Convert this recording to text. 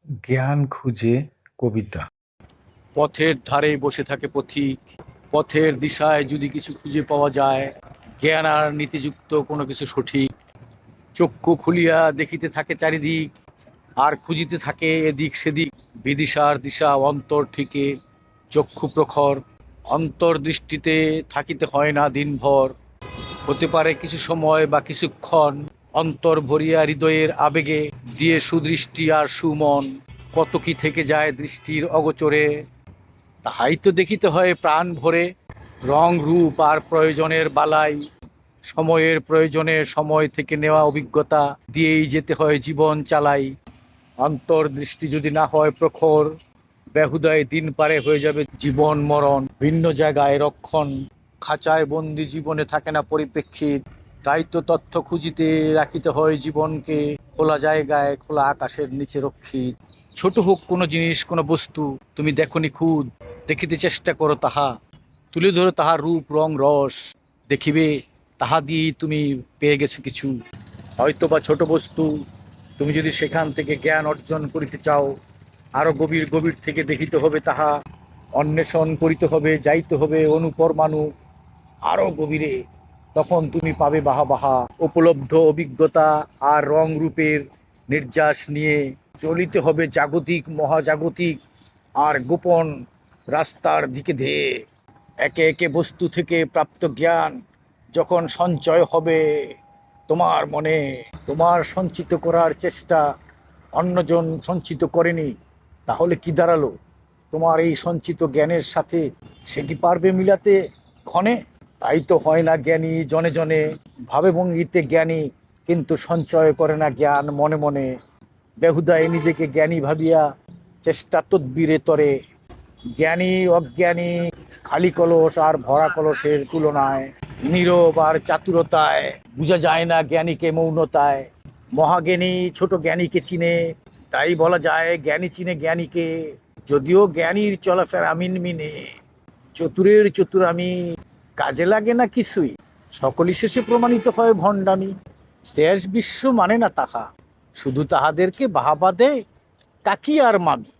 জ্ঞান খুঁজে কবিতা। পথের ধারে বসে থাকে পথিক, পথের দিশায় যদি কিছু খুঁজে পাওয়া যায়, জ্ঞান আর নীতিযুক্ত কোনো কিছু সঠিক। চক্ষু খুলিয়া দেখিতে থাকে চারিদিক, আর খুঁজিতে থাকে এদিক সেদিক। বিদিশার দিশা অন্তর থেকে, চক্ষু প্রখর, অন্তর্দৃষ্টিতে থাকিতে হয় না দিনভর। হতে পারে কিছু সময় বা কিছুক্ষণ, অন্তর ভরিয়া হৃদয়ের আবেগে দিয়ে সুদৃষ্টি আর সুমন। কত কি থেকে যায় দৃষ্টির অগোচরে, তাহাই তো দেখিতে হয় প্রাণ ভরে। রং রূপ আর প্রয়োজনের বালাই, সময়ের প্রয়োজনে সময় থেকে নেওয়া অভিজ্ঞতা দিয়েই যেতে হয় জীবন চালাই। অন্তর্দৃষ্টি যদি না হয় প্রখর, বেহুদায় দিন পারে হয়ে যাবে জীবন মরণ। ভিন্ন জায়গায় রক্ষণ, খাঁচায় বন্দি জীবনে থাকে না পরিপ্রেক্ষিত। তাই তো তথ্য খুঁজিতে রাখিতে হয় জীবনকে খোলা জায়গায়, খোলা আকাশের নিচে রক্ষিত। ছোট হোক কোনো জিনিস, কোনো বস্তু, তুমি দেখো নিখুঁত, দেখিতে চেষ্টা করো তাহা, তুলে ধরো তাহার রূপ রং রস। দেখিবে তাহা দিয়েই তুমি পেয়ে গেছো কিছু, হয়তো বা ছোট বস্তু। তুমি যদি সেখান থেকে জ্ঞান অর্জন করিতে চাও, আরো গভীর গভীর থেকে দেখিতে হবে তাহা, অন্বেষণ করিতে হবে, যাইতে হবে অনুপরমাণু আরো গভীরে। তখন তুমি পাবে বাহা বাহা উপলব্ধ অভিজ্ঞতা আর রং রূপের নির্যাস নিয়ে। চলিতে হবে জাগতিক মহাজাগতিক আর গোপন রাস্তার দিকে ধেয়ে। একে একে বস্তু থেকে প্রাপ্ত জ্ঞান যখন সঞ্চয় হবে তোমার মনে, তোমার সঞ্চিত করার চেষ্টা অন্যজন সঞ্চিত করেনি, তাহলে কি দাঁড়ালো? তোমার এই সঞ্চিত জ্ঞানের সাথে সে কি পারবে মিলাতে ক্ষণে? তাই তো হয় না জ্ঞানী জনে জনে, ভাবে ভঙ্গিতে জ্ঞানী, কিন্তু সঞ্চয় করে না জ্ঞান মনে মনে। বেহুদায় নিজেকে জ্ঞানী ভাবিয়া চেষ্টা তদ্বিরে তরে। জ্ঞানী অজ্ঞানী, খালি কলস আর ভরা কলসের তুলনায়। নীরব আর চাতুরতায় বোঝা যায় না জ্ঞানীকে মৌনতায়। মহাজ্ঞানী ছোট জ্ঞানীকে চিনে, তাই বলা যায় জ্ঞানী চিনে জ্ঞানীকে। যদিও জ্ঞানীর চলাফেরা মিনমিনে, চতুরের চতুরামি কাজে লাগে না কিছুই। সকলই শেষে প্রমাণিত হয় ভণ্ডামি। দেশ বিশ্ব মানে না তাহা, শুধু তাহাদেরকে বাহাবা দেয় কাকি আর মামি।